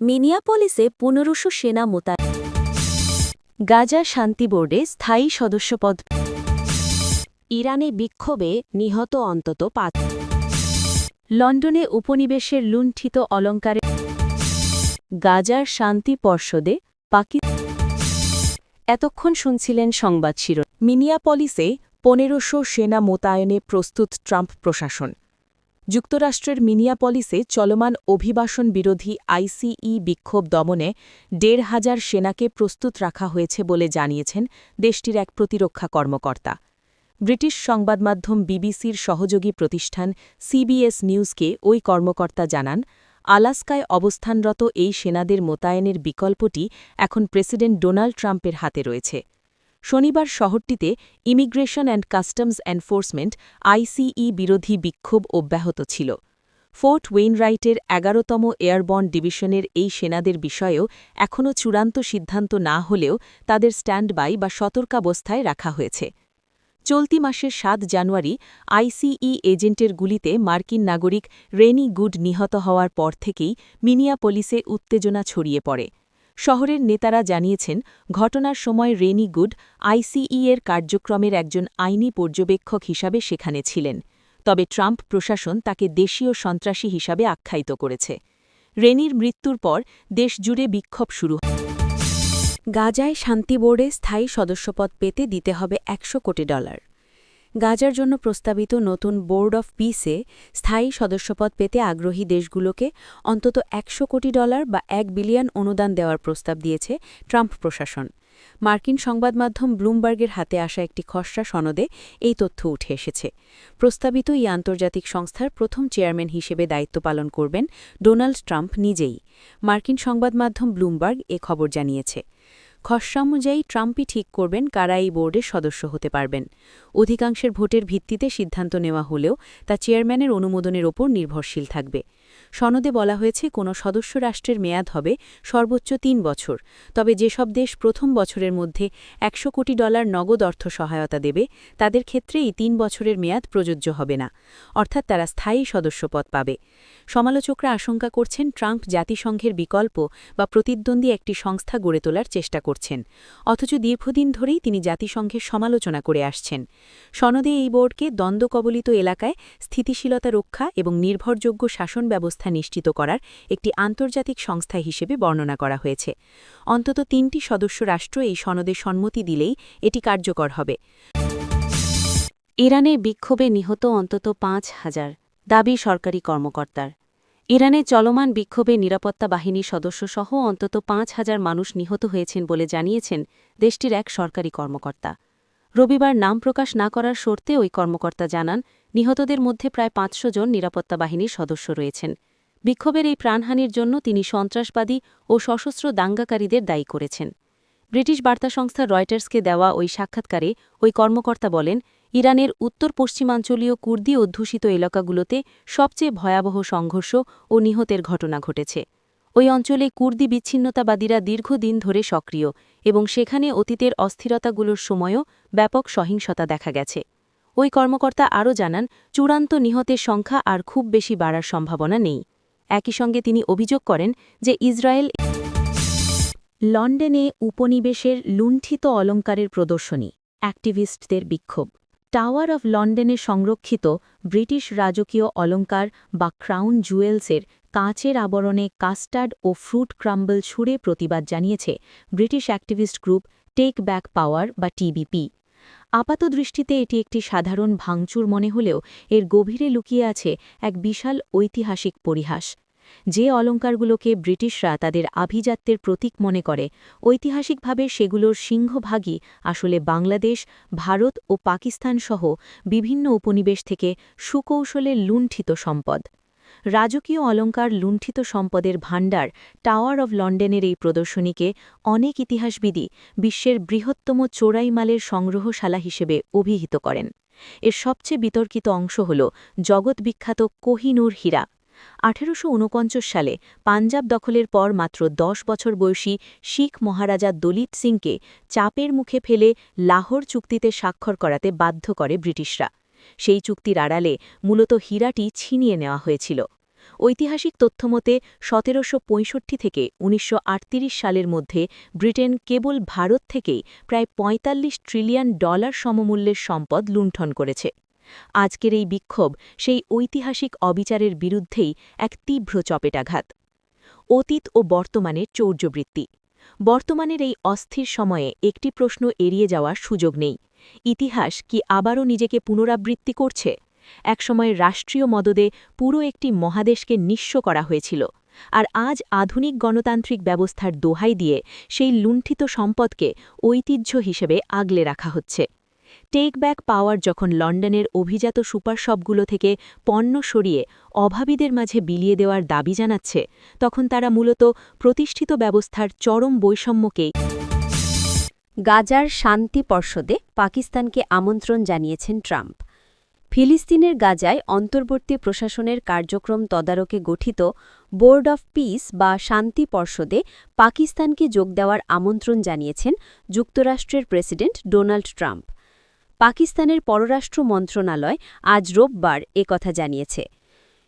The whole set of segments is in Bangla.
মিনিয়াপলিসে ১৫০০ সেনা মোতায়েন। গাজা শান্তি বোর্ডে স্থায়ী সদস্যপদ। ইরানে বিক্ষোভে নিহত অন্তত ৫। লন্ডনে উপনিবেশের লুণ্ঠিত অলঙ্কারে। গাজার শান্তি পর্ষদে এতক্ষণ শুনছিলেন সংবাদ শিরোনাম। মিনিয়াপলিসে ১৫০০ সেনা মোতায়েনে প্রস্তুত ট্রাম্প প্রশাসন। যুক্তরাষ্ট্রের মিনিয়াপলিসে চলমান অভিবাসন বিরোধী আইসিই বিক্ষোভ দমনে ১৫০০ সেনাকে প্রস্তুত রাখা হয়েছে বলে জানিয়েছেন দেশটির এক প্রতিরক্ষা কর্মকর্তা। ব্রিটিশ সংবাদমাধ্যম বিবিসির সহযোগী প্রতিষ্ঠান সিবিএস নিউজকে ওই কর্মকর্তা জানান, আলাস্কায় অবস্থানরত এই সেনাদের মোতায়েনের বিকল্পটি এখন প্রেসিডেন্ট ডোনাল্ড ট্রাম্পের হাতে রয়েছে। শনিবার শহরটিতে immigration and customs enforcement ICE বিরোধী বিক্ষোভ অব্যাহত ছিল। ফোর্ট ওয়েইনরাইটের ১১তম এয়ারবর্ন ডিভিশনের এই সেনাদের বিষয়েও এখনও চূড়ান্ত সিদ্ধান্ত না হলেও তাদের স্ট্যান্ড বাই বা সতর্কাবস্থায় রাখা হয়েছে। চলতি মাসের ৭ জানুয়ারি আইসিই এজেন্টের গুলিতে মার্কিন নাগরিক রেনি গুড নিহত হওয়ার পর থেকেই মিনিয়াপলিসে উত্তেজনা ছড়িয়ে পড়ে। শহরের নেতারা জানিয়েছেন, ঘটনার সময় রেনি গুড আইসিই-এর কার্যক্রমের একজন আইনি পর্যবেক্ষক হিসাবে সেখানে ছিলেন। তবে ট্রাম্প প্রশাসন তাকে দেশীয় সন্ত্রাসী হিসাবে আখ্যায়িত করেছে। রেনির মৃত্যুর পর দেশজুড়ে বিক্ষোভ শুরু হয়। গাজায় শান্তি বোর্ডে স্থায়ী সদস্যপদ পেতে দিতে হবে $১০০ কোটি। গাজার জন্য প্রস্তাবিত নতুন বোর্ড অফ পিসে স্থায়ী সদস্যপদ পেতে আগ্রহী দেশগুলোকে অন্তত $১০০ কোটি বা $১ বিলিয়ন অনুদান দেওয়ার প্রস্তাব দিয়েছে ট্রাম্প প্রশাসন। মার্কিন সংবাদমাধ্যম ব্লুমবার্গের হাতে আসা একটি খসড়া সনদে এই তথ্য উঠে এসেছে। প্রস্তাবিত এই আন্তর্জাতিক সংস্থার প্রথম চেয়ারম্যান হিসেবে দায়িত্ব পালন করবেন ডোনাল্ড ট্রাম্প নিজেই। মার্কিন সংবাদমাধ্যম ব্লুমবার্গ এ খবর জানিয়েছে। খসড়া অনুযায়ী ট্রাম্পই ঠিক করবেন কারা এই বোর্ডের সদস্য হতে পারবেন। অধিকাংশের ভোটের ভিত্তিতে সিদ্ধান্ত নেওয়া হলেও তা চেয়ারম্যানের অনুমোদনের ওপর নির্ভরশীল থাকবে। সনদে বলা হয়েছে, কোনো সদস্য রাষ্ট্রের মেয়াদ হবে সর্বোচ্চ ৩ বছর। তবে যেসব দেশ প্রথম বছরের মধ্যে $১০০ কোটি নগদ অর্থ সহায়তা দেবে, তাদের ক্ষেত্রে এই ৩ বছরের মেয়াদ প্রযোজ্য হবে না, অর্থাৎ তারা স্থায়ী সদস্যপদ পাবে। সমালোচকরা আশঙ্কা করছেন, ট্রাম্প জাতিসংঘের বিকল্প বা প্রতিদ্বন্দ্বী একটি সংস্থা গড়ে তোলার চেষ্টা করছেন, অথচ দীর্ঘদিন ধরেই তিনি জাতিসংঘের সমালোচনা করে আসছেন। সনদে এই বোর্ডকে দ্বন্দ্বকবলিত এলাকায় স্থিতিশীলতা রক্ষা এবং নির্ভরযোগ্য শাসন ব্যবস্থা নিশ্চিত করার একটি আন্তর্জাতিক সংস্থা হিসেবে বর্ণনা করা হয়েছে। অন্তত ৩টি সদস্য রাষ্ট্র এই সনদে সম্মতি দিলেই এটি কার্যকর হবে। ইরানে বিক্ষোভে নিহত অন্তত ৫,০০০, দাবি সরকারি কর্মকর্তার। ইরানে চলমান বিক্ষোভে নিরাপত্তা বাহিনীর সদস্যসহ অন্তত ৫,০০০ মানুষ নিহত হয়েছেন বলে জানিয়েছেন দেশটির এক সরকারি কর্মকর্তা। রবিবার নাম প্রকাশ না করার শর্তে ওই কর্মকর্তা জানান, নিহতদের মধ্যে প্রায় ৫০০ জন নিরাপত্তা বাহিনীর সদস্য রয়েছেন। বিক্ষোভের এই প্রাণহানির জন্য তিনি সন্ত্রাসবাদী ও সশস্ত্র দাঙ্গাকারীদের দায়ী করেছেন। ব্রিটিশ বার্তা সংস্থা রয়টার্সকে দেওয়া ওই সাক্ষাৎকারে ওই কর্মকর্তা বলেন, ইরানের উত্তর পশ্চিমাঞ্চলীয় কুর্দি অধ্যুষিত এলাকাগুলোতে সবচেয়ে ভয়াবহ সংঘর্ষ ও নিহতের ঘটনা ঘটেছে। ওই অঞ্চলে কুর্দি বিচ্ছিন্নতাবাদীরা দীর্ঘদিন ধরে সক্রিয় এবং সেখানে অতীতের অস্থিরতাগুলোর সময়ও ব্যাপক সহিংসতা দেখা গেছে। ওই কর্মকর্তা আরও জানান, চূড়ান্ত নিহতের সংখ্যা আর খুব বেশি বাড়ার সম্ভাবনা নেই। একই সঙ্গে তিনি অভিযোগ করেন যে ইসরায়েল লন্ডনে উপনিবেশের লুণ্ঠিত অলঙ্কারের প্রদর্শনী, অ্যাক্টিভিস্টদের বিক্ষোভ। টাওয়ার অফ লন্ডনে সংরক্ষিত ব্রিটিশ রাজকীয় অলঙ্কার বা ক্রাউন জুয়েলসের কাঁচের আবরণে কাস্টার্ড ও ফ্রুট ক্রাম্বল ছুঁড়ে প্রতিবাদ জানিয়েছে British activist group Take Back Power বা টিবিপি। আপাতদৃষ্টিতে এটি একটি সাধারণ ভাঙচুর মনে হলেও এর গভীরে লুকিয়ে আছে এক বিশাল ঐতিহাসিক পরিহাস। যে অলঙ্কারগুলোকে ব্রিটিশরা তাদের আভিজাত্যের প্রতীক মনে করে, ঐতিহাসিকভাবে সেগুলোর সিংহভাগই আসলে বাংলাদেশ, ভারত ও পাকিস্তান সহ বিভিন্ন উপনিবেশ থেকে সুকৌশলে লুণ্ঠিত সম্পদ। রাজকীয় অলঙ্কার লুণ্ঠিত সম্পদের ভাণ্ডার টাওয়ার অব লন্ডনের এই প্রদর্শনীকে অনেক ইতিহাসবিদই বিশ্বের বৃহত্তম চোরাই মালের সংগ্রহশালা হিসেবে অভিহিত করেন। এর সবচেয়ে বিতর্কিত অংশ হল জগৎবিখ্যাত কোহিনূর হীরা। ১৮৪৯ সালে পাঞ্জাব দখলের পর মাত্র ১০ বছর বয়সী শিখ মহারাজা দলিত সিংকে চাপের মুখে ফেলে লাহোর চুক্তিতে স্বাক্ষর করাতে বাধ্য করে ব্রিটিশরা। সেই চুক্তির আড়ালে মূলত হীরাটি ছিনিয়ে নেওয়া হয়েছিল। ঐতিহাসিক তথ্যমতে ১৭৬৫ থেকে ১৯৩৮ সালের মধ্যে ব্রিটেন কেবল ভারত থেকেই প্রায় $৪৫ ট্রিলিয়ন সমমূল্যের সম্পদ লুণ্ঠন করেছে। আজকের এই বিক্ষোভ সেই ঐতিহাসিক অবিচারের বিরুদ্ধেই এক তীব্র চপেটাঘাত। অতীত ও বর্তমানের চৌর্যবৃত্তি। বর্তমানের এই অস্থির সময়ে একটি প্রশ্ন এড়িয়ে যাওয়ার সুযোগ নেই। ইতিহাস কি আবারও নিজেকে পুনরাবৃত্তি করছে? একসময় রাষ্ট্রীয় মদদে পুরো একটি মহাদেশকে নিঃস্ব করা হয়েছিল, আর আজ আধুনিক গণতান্ত্রিক ব্যবস্থার দোহাই দিয়ে সেই লুণ্ঠিত সম্পদকে ঐতিহ্য হিসেবে আগলে রাখা হচ্ছে। টেক ব্যাক পাওয়ার যখন লন্ডনের অভিজাত সুপারশপগুলো থেকে পণ্য সরিয়ে অভাবীদের মাঝে বিলিয়ে দেওয়ার দাবি জানাচ্ছে, তখন তারা মূলত প্রতিষ্ঠিত ব্যবস্থার চরম বৈষম্যকেই। গাজার শান্তি পর্ষদে পাকিস্তানকে আমন্ত্রণ জানিয়েছেন ট্রাম্প। ফিলিস্তিনের গাজায় অন্তর্বর্তী প্রশাসনের কার্যক্রম তদারকে গঠিত বোর্ড অফ পিস বা শান্তি পর্ষদে পাকিস্তানকে যোগ দেওয়ার আমন্ত্রণ জানিয়েছেন যুক্তরাষ্ট্রের প্রেসিডেন্ট ডোনাল্ড ট্রাম্প। পাকিস্তানের পররাষ্ট্র মন্ত্রণালয় আজ রোববার একথা জানিয়েছে।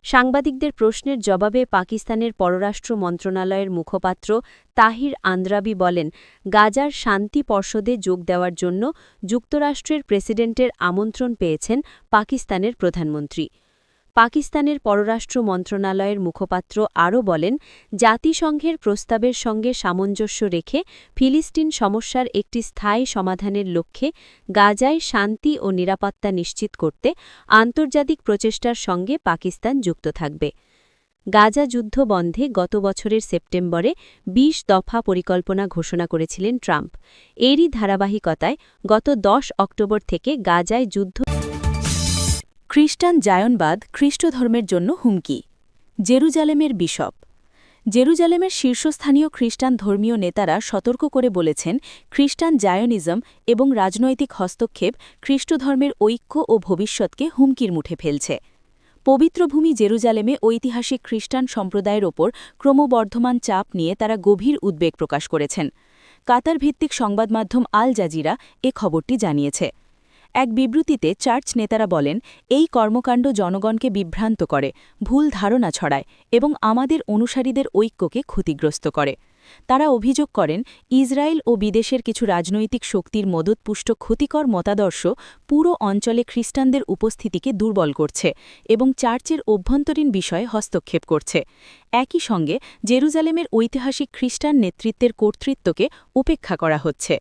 সাংবাদিকদের প্রশ্নের জবাবে পাকিস্তানের পররাষ্ট্র মন্ত্রণালয়ের মুখপাত্র তাহির আন্দ্রাবি বলেন, গাজার শান্তি পর্ষদে যোগ দেওয়ার জন্য যুক্তরাষ্ট্রের প্রেসিডেন্টের আমন্ত্রণ পেয়েছেন পাকিস্তানের প্রধানমন্ত্রী। পাকিস্তানের পররাষ্ট্র মন্ত্রণালয়ের মুখপাত্র আরও বলেন, জাতিসংঘের প্রস্তাবের সঙ্গে সামঞ্জস্য রেখে ফিলিস্তিন সমস্যার একটি স্থায়ী সমাধানের লক্ষ্যে গাজায় শান্তি ও নিরাপত্তা নিশ্চিত করতে আন্তর্জাতিক প্রচেষ্টার সঙ্গে পাকিস্তান যুক্ত থাকবে। গাজা যুদ্ধ বন্ধে গত বছরের সেপ্টেম্বরে ২০ দফা পরিকল্পনা ঘোষণা করেছিলেন ট্রাম্প। এরই ধারাবাহিকতায় গত ১০ অক্টোবর থেকে গাজায় যুদ্ধ। খ্রিস্টান জায়নবাদ খ্রিস্টধর্মের জন্য হুমকি। জেরুজালেমের বিশপ। জেরুজালেমের শীর্ষস্থানীয় খ্রিস্টান ধর্মীয় নেতারা সতর্ক করে বলেছেন, খ্রিস্টান জায়নিজম এবং রাজনৈতিক হস্তক্ষেপ খ্রিস্টধর্মের ঐক্য ও ভবিষ্যৎকে হুমকির মুঠে ফেলছে। পবিত্র ভূমি জেরুজালেমে ঐতিহাসিক খ্রিস্টান সম্প্রদায়ের ওপর ক্রমবর্ধমান চাপ নিয়ে তারা গভীর উদ্বেগ প্রকাশ করেছেন। কাতার ভিত্তিক সংবাদমাধ্যম আল জাজিরা এ খবরটি জানিয়েছে। এক বিবৃতিতে চার্চ নেতারা বলেন, এই কর্মকাণ্ড জনগণকে বিভ্রান্ত করে, ভুল ধারণা ছড়ায় এবং আমাদের অনুসারীদের ঐক্যকে ক্ষতিগ্রস্ত করে। তারা অভিযোগ করেন, ইসরায়েল ও বিদেশের কিছু রাজনৈতিক শক্তির মদতপুষ্ট ক্ষতিকর মতাদর্শ পুরো অঞ্চলে খ্রিস্টানদের উপস্থিতিকে দুর্বল করছে এবং চার্চের অভ্যন্তরীণ বিষয়ে হস্তক্ষেপ করছে। একই সঙ্গে জেরুজালেমের ঐতিহাসিক খ্রিস্টান নেতৃত্বের কর্তৃত্বকে উপেক্ষা করা হচ্ছে।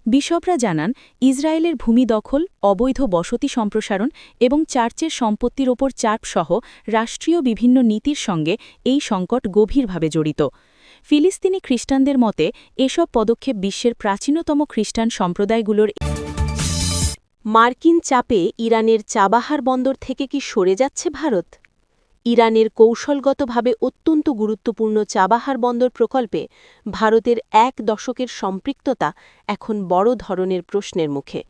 বিশপরা জানান, ইসরায়েলের ভূমি দখল, অবৈধ বসতি সম্প্রসারণ এবং চার্চের সম্পত্তির ওপর চাপসহ রাষ্ট্রীয় বিভিন্ন নীতির সঙ্গে এই সংকট গভীরভাবে জড়িত। ফিলিস্তিনি খ্রিস্টানদের মতে এসব পদক্ষেপ বিশ্বের প্রাচীনতম খ্রিস্টান সম্প্রদায়গুলোর। মার্কিন চাপে ইরানের চাবাহার বন্দর থেকে কি সরে যাচ্ছে ভারত? ইরানের কৌশলগতভাবে অত্যন্ত গুরুত্বপূর্ণ চাবাহার বন্দর প্রকল্পে ভারতের ১ দশকের সম্পৃক্ততা এখন বড় ধরনের প্রশ্নের মুখে।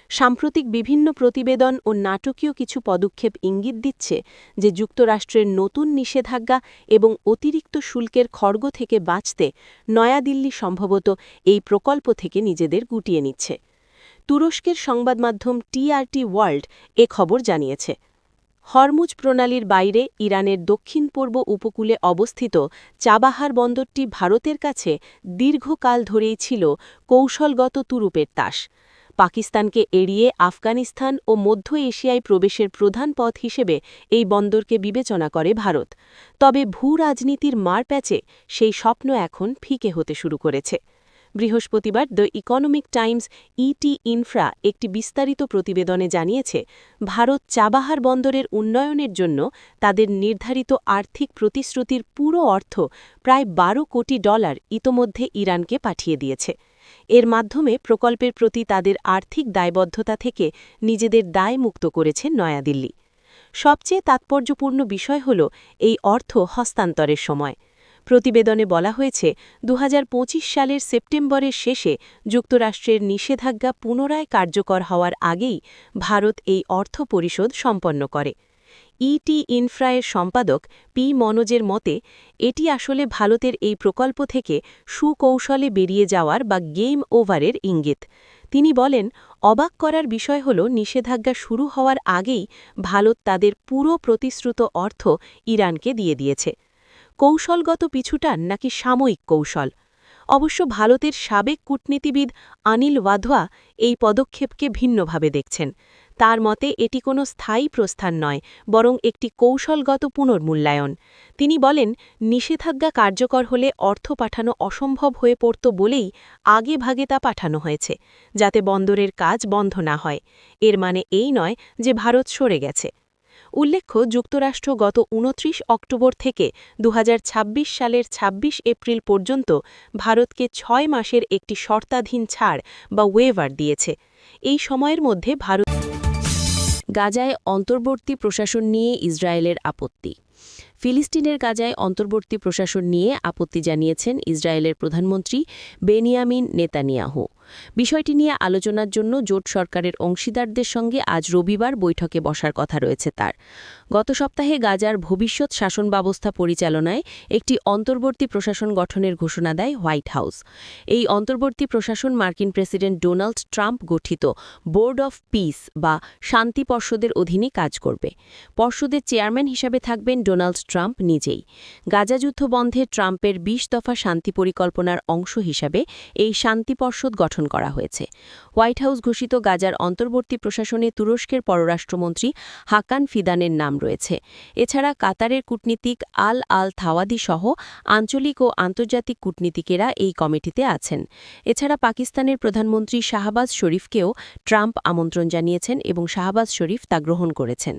সাম্প্রতিক বিভিন্ন প্রতিবেদন ও নাটকীয় কিছু পদক্ষেপ ইঙ্গিত দিচ্ছে যে যুক্তরাষ্ট্রের নতুন নিষেধাজ্ঞা এবং অতিরিক্ত শুল্কের খড়গ থেকে বাঁচতে নয়াদিল্লি সম্ভবত এই প্রকল্প থেকে নিজেদের গুটিয়ে নিচ্ছে। তুরস্কের সংবাদমাধ্যম টিআরটি ওয়ার্ল্ড এ খবর জানিয়েছে। হরমুজ প্রণালীর বাইরে ইরানের দক্ষিণ পূর্ব উপকূলে অবস্থিত চাবাহার বন্দরটি ভারতের কাছে দীর্ঘকাল ধরেই ছিল কৌশলগত তুরুপের তাস। পাকিস্তানকে এড়িয়ে আফগানিস্তান ও মধ্য এশিয়ায় প্রবেশের প্রধান পথ হিসেবে এই বন্দরকে বিবেচনা করে ভারত। তবে ভূ-রাজনীতির মারপ্যাচে সেই স্বপ্ন এখন ফিকে হতে শুরু করেছে। বৃহস্পতিবার the Economic Times ET infra একটি বিস্তারিত প্রতিবেদনে জানিয়েছে, ভারত চাবাহার বন্দরের উন্নয়নের জন্য তাদের নির্ধারিত আর্থিক প্রতিশ্রুতির পুরো অর্থ প্রায় $12 কোটি ইতোমধ্যে ইরানকে পাঠিয়ে দিয়েছে। এর মাধ্যমে প্রকল্পের প্রতি তাদের আর্থিক দায়বদ্ধতা থেকে নিজেদের দায় মুক্ত করেছে নয়াদিল্লি। সবচেয়ে তাৎপর্যপূর্ণ বিষয় হল এই অর্থ হস্তান্তরের সময়। প্রতিবেদনে বলা হয়েছে, ২০২৫ সালের সেপ্টেম্বরের শেষে যুক্তরাষ্ট্রের নিষেধাজ্ঞা পুনরায় কার্যকর হওয়ার আগেই ভারত এই অর্থ পরিশোধ সম্পন্ন করে। ইটি ইনফ্রায়ের সম্পাদক পি মনোজের মতে এটি আসলে ভারতের এই প্রকল্প থেকে সুকৌশলে বেরিয়ে যাওয়ার বা গেম ওভারের ইঙ্গিত। তিনি বলেন, অবাক করার বিষয় হল নিষেধাজ্ঞা শুরু হওয়ার আগেই ভারত তাদের পুরো প্রতিশ্রুত অর্থ ইরানকে দিয়ে দিয়েছে। কৌশলগত পিছুটান নাকি সাময়িক কৌশল? অবশ্য ভারতের সাবেক কূটনীতিবিদ অনিল ওয়াধওয়া এই পদক্ষেপকে ভিন্নভাবে দেখছেন। তার মতে এটি কোনো স্থায়ী প্রস্থান নয়, বরং একটি কৌশলগত পুনর্মূল্যায়ন। তিনি বলেন, নিষেধাজ্ঞা কার্যকর হলে অর্থ পাঠানো অসম্ভব হয়ে পড়ত বলেই আগেভাগে তা পাঠানো হয়েছে, যাতে বন্দরের কাজ বন্ধ না হয়। এর মানে এই নয় যে ভারত সরে গেছে। উল্লেখ্য, যুক্তরাষ্ট্র গত ২৯ অক্টোবর থেকে ২০২৬ সালের ২৬ এপ্রিল পর্যন্ত ভারতকে ৬ মাসের একটি শর্তাধীন ছাড় বা ওয়েভার দিয়েছে। এই সময়ের মধ্যে ভারত গাজায় অন্তর্বর্তী প্রশাসন নিয়ে ইসরায়েলের আপত্তি। ফিলিস্তিনের গাজায় অন্তর্বর্তী প্রশাসন নিয়ে আপত্তি জানিয়েছেন ইসরায়েলের প্রধানমন্ত্রী বেনিয়ামিন নেতানিয়াহু। বিষয়টি নিয়ে আলোচনার জন্য জোট সরকারের অংশীদারদের সঙ্গে আজ রবিবার বৈঠকে বসার কথা রয়েছে তার। গত সপ্তাহে গাজার ভবিষ্যৎ শাসন ব্যবস্থা পরিচালনায় একটি অন্তর্বর্তী প্রশাসন গঠনের ঘোষণা দেয় হোয়াইট হাউস। এই অন্তর্বর্তী প্রশাসন মার্কিন প্রেসিডেন্ট ডোনাল্ড ট্রাম্প গঠিত বোর্ড অফ পিস বা শান্তি পর্ষদের অধীনে কাজ করবে। পর্ষদের চেয়ারম্যান হিসাবে থাকবেন ডোনাল্ড ট্রাম্প নিজেই। গাজা যুদ্ধ বন্ধে ট্রাম্পের ২০ দফা শান্তি পরিকল্পনার অংশ হিসাবে এই শান্তি পর্ষদ গঠন করা হয়েছে। হোয়াইট হাউস ঘোষিত গাজার অন্তর্বর্তী প্রশাসনে তুরস্কের পররাষ্ট্রমন্ত্রী হাকান ফিদানের নাম রয়েছে। এছাড়া কাতারের কূটনীতিক আল থাওয়াদি সহ আঞ্চলিক ও আন্তর্জাতিক কূটনীতিকেরা এই কমিটিতে আছেন। এছাড়া পাকিস্তানের প্রধানমন্ত্রী শাহবাজ শরীফকেও ট্রাম্প আমন্ত্রণ জানিয়েছেন এবং শাহবাজ শরীফ তা গ্রহণ করেছেন।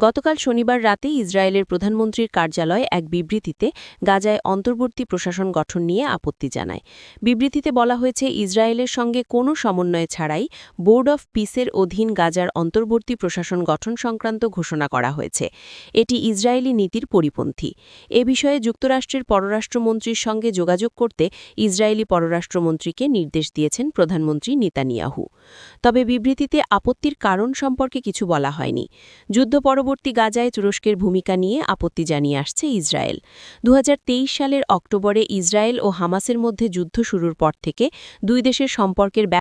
গতকাল শনিবার রাতে ইসরায়েলের প্রধানমন্ত্রীর কার্যালয় এক বিবৃতিতে গাজায় অন্তর্বর্তী প্রশাসন গঠন নিয়ে আপত্তি জানায়। বিবৃতিতে বলা হয়েছে, ইসরায়েলের সঙ্গে কোনো সমন্বয় ছাড়াই বোর্ড অফ পিসের অধীন গাজার অন্তর্বর্তী প্রশাসন গঠন সংক্রান্ত ঘোষণা করা হয়েছে। এটি ইসরায়েলি নীতির পরিপন্থী। এ বিষয়ে যুক্তরাষ্ট্রের পররাষ্ট্রমন্ত্রীর সঙ্গে যোগাযোগ করতে ইসরায়েলি পররাষ্ট্রমন্ত্রীকে নির্দেশ দিয়েছেন প্রধানমন্ত্রী নেতানিয়াহু। তবে বিবৃতিতে আপত্তির কারণ সম্পর্কে কিছু বলা হয়নি। যুদ্ধ পরবর্তী গাজায় তুরস্কের ভূমিকা নিয়ে আপত্তি জানিয়ে আসছে ইসরায়েল। ২০২৩ সালের অক্টোবরে ইসরায়েল ও হামাসের মধ্যে যুদ্ধ শুরুর পর থেকে দুই দেশের সম্পর্কের